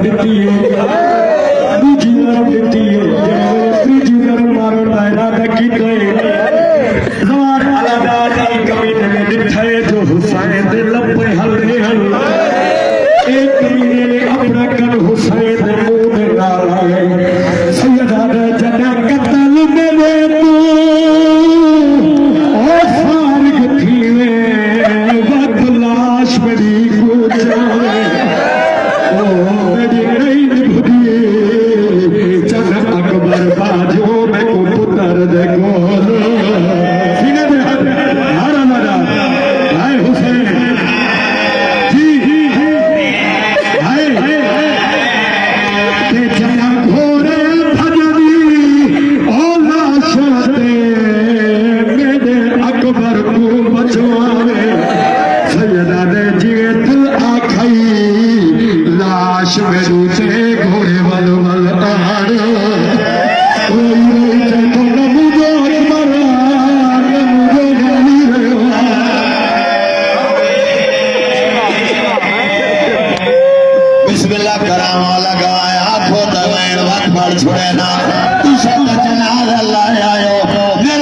दिती है दूजी तरफ दिती है तीजी तरफ मारण का इरादा कीता है जवान अलादा दी कमीने में दिखाए जो हुसैन दे लपे हलदे हन एक कमीने ने अपना कन हुसैन दे मुंह दे नाल लाया सैयदा दे जदा कत्ल मेरे तू ओ फारिग थीवे वक्त लाश बड़ी को जावे ओ मेरी नहीं बुधी जन अकबर बाजो में को पुत्र दे गोल सीने दे हारा मजा हाय हुसैन जी हाय ते जना घोड़े भजनी ओ लाश दे मेरे अकबर को बचवावे सैयदा दे जिए दिल आखई लाश मेरू से घोड़े वल वल आड़ रोई ते तो मुझे मरा मुझे नहीं रहा बिस्मिल्लाह कराम वाला गवाया आंखों दवाएं वक्त बढ़ छुड़े ना तू सब जनाज अल्लाह आयो